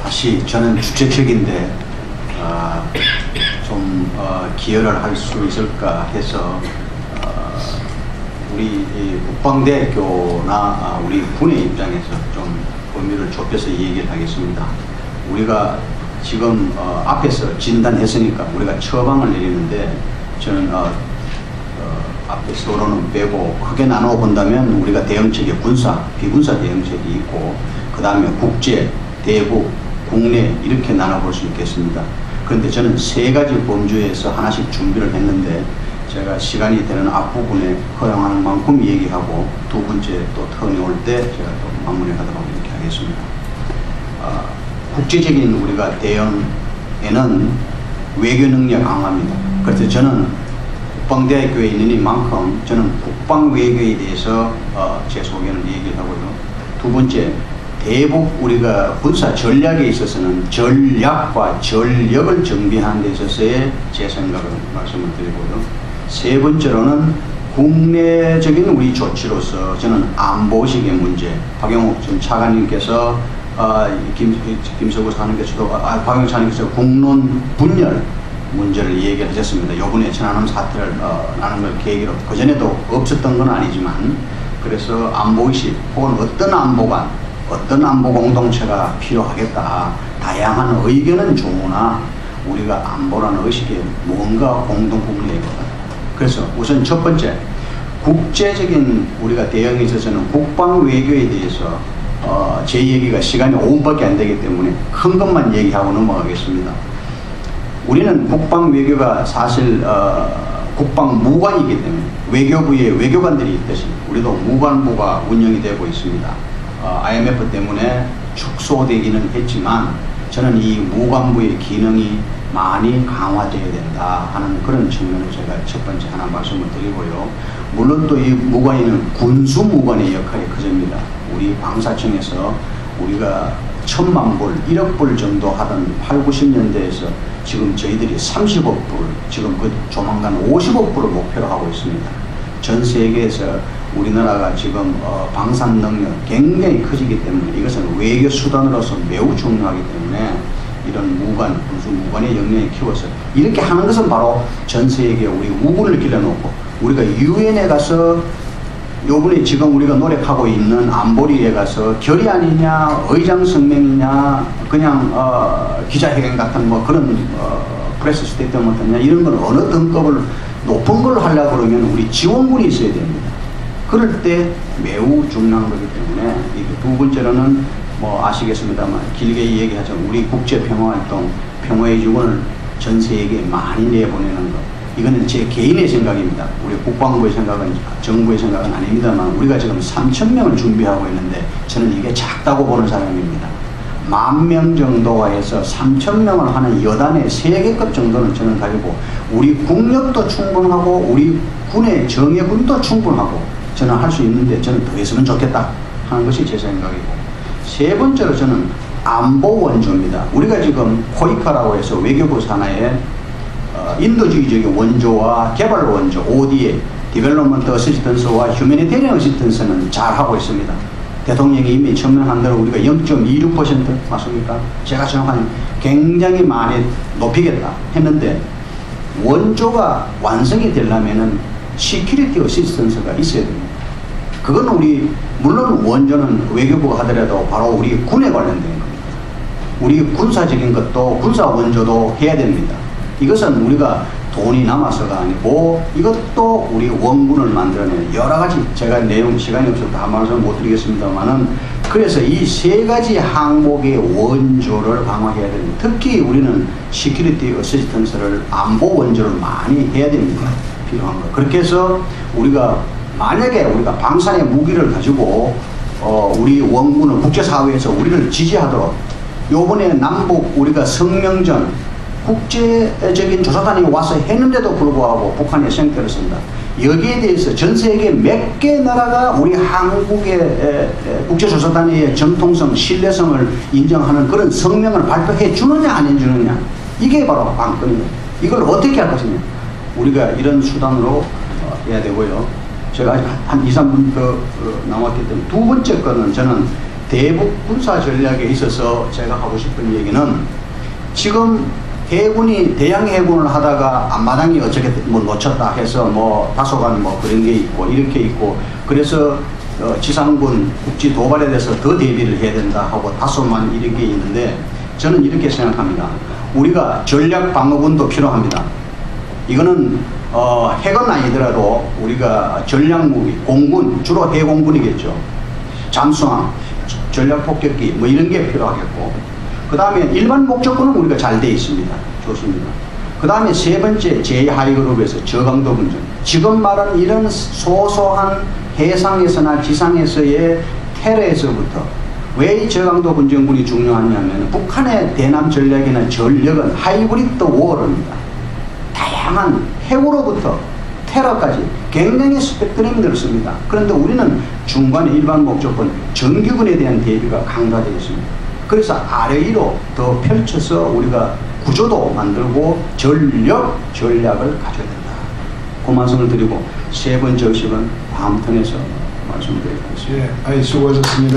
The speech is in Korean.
다시 저는 주최측인데 좀 기여를 할 수 있을까 해서 우리 국방대학교나 우리 군의 입장에서 좀 범위를 좁혀서 얘기를 하겠습니다. 우리가 지금 앞에서 진단했으니까 우리가 처방을 내리는데 저는 앞에 서로는 빼고 크게 나누어 본다면 우리가 대응책에 군사, 비군사 대응책이 있고 그 다음에 국제, 대북, 국내 이렇게 나눠볼 수 있겠습니다. 그런데 저는 세 가지 범주에서 하나씩 준비를 했는데 제가 시간이 되는 앞부분에 허용하는 만큼 얘기하고 두 번째 또 턴이 올 때 제가 또 마무리하도록 이렇게 하겠습니다. 국제적인 우리가 대응에는 외교 능력 강화입니다. 그래서 저는 국방대학교에 있는 이만큼 저는 국방 외교에 대해서 제 소견을 얘기를 하고요. 두 번째, 대북 우리가 군사 전략에 있어서는 전략과 전력을 정비하는 데 있어서의 제 생각을 말씀을 드리고요. 세 번째로는 국내적인 우리 조치로서 저는 안보식의 문제, 박영욱 지금 차관님께서 김석우 사님께서도 박영욱 차관님께서 국론 분열 문제를 얘기하셨습니다. 이번에 천안함 사태를 나는 걸 계기로 그전에도 없었던 건 아니지만 그래서 안보의식 혹은 어떤 안보관 어떤 안보 공동체가 필요하겠다. 다양한 의견은 좋으나 우리가 안보라는 의식에 뭔가 공동분이 있거든. 그래서 우선 첫 번째 국제적인 우리가 대응에 있어서는 국방 외교에 대해서 제 얘기가 시간이 5분밖에 안 되기 때문에 큰 것만 얘기하고 넘어가겠습니다. 우리는 국방 외교가 사실 국방 무관이기 때문에 외교부에 외교관들이 있듯이 우리도 무관부가 운영이 되고 있습니다. IMF 때문에 축소되기는 했지만 저는 이 무관부의 기능이 많이 강화되어야 된다 하는 그런 측면을 제가 첫 번째 하나 말씀을 드리고요. 물론 또 이 무관에는 군수 무관의 역할이 커집니다. 우리 방사청에서 우리가 1,000만 불, 1억 불 정도 하던 8, 90년대에서 지금 저희들이 30억 불, 지금 그 조만간 50억 불을 목표로 하고 있습니다. 전 세계에서 우리나라가 지금 방산 능력 굉장히 커지기 때문에 이것은 외교 수단으로서 매우 중요하기 때문에 이런 무관, 군수 무관의 역량을 키워서 이렇게 하는 것은 바로 전 세계에 우리 우군을 길러놓고 우리가 유엔에 가서 요번에 지금 우리가 노력하고 있는 안보리에 가서 결의 아니냐, 의장 성명이냐, 그냥 기자회견 같은 뭐 그런 프레스 스테이트먼트냐 이런 걸 어느 등급을 높은 걸 하려고 그러면 우리 지원군이 있어야 됩니다. 그럴 때 매우 중요한 거기 때문에 두 번째로는 뭐 아시겠습니다만 길게 얘기하자 우리 국제평화활동 평화의 주권을 전 세계에 많이 내보내는 것 이거는 제 개인의 생각입니다. 우리 국방부의 생각은 정부의 생각은 아닙니다만 우리가 지금 3,000명을 준비하고 있는데 저는 이게 작다고 보는 사람입니다. 10,000명 정도가 해서 3,000명을 하는 여단의 세계급 정도는 저는 가지고 우리 국력도 충분하고 우리 군의 정예군도 충분하고 저는 할 수 있는데 저는 더 했으면 좋겠다 하는 것이 제 생각이고 세 번째로 저는 안보 원조입니다. 우리가 지금 코이카라고 해서 외교부 산하에 인도주의적인 원조와 개발 원조 ODA 디벨롭먼트 어시스턴스와 휴메니테리언 어시스턴스는 잘 하고 있습니다. 대통령이 이미 천명한 대로 우리가 0.26% 맞습니까? 제가 생각하는 굉장히 많이 높이겠다 했는데 원조가 완성이 되려면은 시큐리티 어시스턴스가 있어야 됩니다. 그건 우리 물론 원조는 외교부가 하더라도 바로 우리 군에 관련된 겁니다. 우리 군사적인 것도 군사 원조도 해야 됩니다. 이것은 우리가 돈이 남아서가 아니고 이것도 우리 원군을 만들어내는 여러 가지 제가 내용 시간이 없어서 다 말씀 못 드리겠습니다만은 그래서 이 세 가지 항목의 원조를 강화해야 됩니다. 특히 우리는 시큐리티 어시스턴스를 안보 원조를 많이 해야 됩니다. 필요한 거. 그렇게 해서 우리가 만약에 우리가 방산의 무기를 가지고 우리 원군을 국제사회에서 우리를 지지하도록 요번에 남북 우리가 성명전 국제적인 조사단이 와서 했는데도 불구하고 북한이 생태를 쓴다. 여기에 대해서 전 세계 몇 개 나라가 우리 한국의 국제조사단의 정통성, 신뢰성을 인정하는 그런 성명을 발표해 주느냐 안 해주느냐 이게 바로 관건입니다. 이걸 어떻게 할 것이냐 우리가 이런 수단으로 해야 되고요. 제가 아직 한 2, 3분 더 남았기 때문에 두 번째 거는 저는 대북 군사 전략에 있어서 제가 하고 싶은 얘기는 지금 해군이 대양 해군을 하다가 앞마당이 어떻게 뭐 놓쳤다 해서 뭐 다소간 뭐 그런 게 있고 이렇게 있고 그래서 지상군 국지 도발에 대해서 더 대비를 해야 된다 하고 다소만 이런 게 있는데 저는 이렇게 생각합니다. 우리가 전략 방어군도 필요합니다. 이거는 핵은 아니더라도 우리가 전략 무기, 공군, 주로 해공군이겠죠. 잠수함, 전략 폭격기 뭐 이런 게 필요하겠고 그 다음에 일반 목적군은 우리가 잘 돼 있습니다. 좋습니다. 그 다음에 세 번째 제2하이그룹에서 저강도 군전. 지금 말한 이런 소소한 해상에서나 지상에서의 테러에서부터 왜 이 저강도 군전군이 중요하냐면 북한의 대남 전략이나 전력은 하이브리드 워입니다. 다양한 핵으로부터 테러까지 굉장히 스펙트럼이 넓습니다. 그런데 우리는 중간에 일반 목적군 정규군에 대한 대비가 강화되어 있습니다. 그래서 아래 위로 더 펼쳐서 우리가 구조도 만들고 전략을 가져야 된다. 그 말씀을 드리고 세 번째 의식은 다음 턴에서 말씀드리겠습니다. 예, 수고하셨습니다.